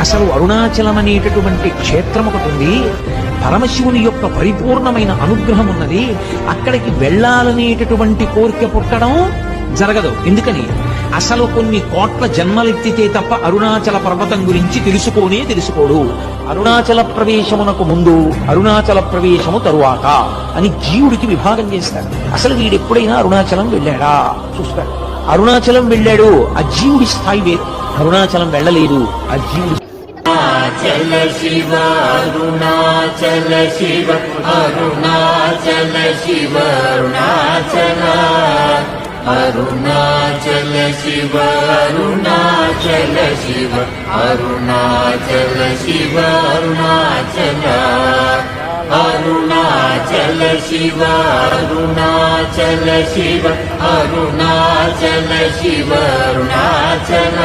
అసలు అరుణాచలం అనేటటువంటి క్షేత్రం ఒకటి ఉంది. పరమశివుని యొక్క పరిపూర్ణమైన అనుగ్రహం ఉన్నది. అక్కడికి వెళ్ళాలనేటటువంటి కోరిక పుట్టడం జరగదు. ఎందుకని? అసలు కొన్ని కోట్ల జన్మలెత్తితే తప్ప అరుణాచల పర్వతం గురించి తెలుసుకోడు. అరుణాచల ప్రవేశమునకు ముందు, అరుణాచల ప్రవేశము తరువాత అని జీవుడికి విభాగం చేస్తారు. అసలు వీడెప్పుడైనా అరుణాచలం వెళ్ళాడా చూస్తాడు. అరుణాచలం వెళ్ళాడు, ఆ జీవుడి స్థాయి వేరు. అరుణాచలం వెళ్ళలేదు, ఆ జీవుడి అరుణాచల శివ అరుణాచల శివ అరుణాచల శివ అరుణాచల అరుణాచల శివ అరుణాచల శివ అరుణాచల శివ అరుణాచల అరుణాచల శివ అరుణాచల శివ అరుణాచల శివ అరుణాచల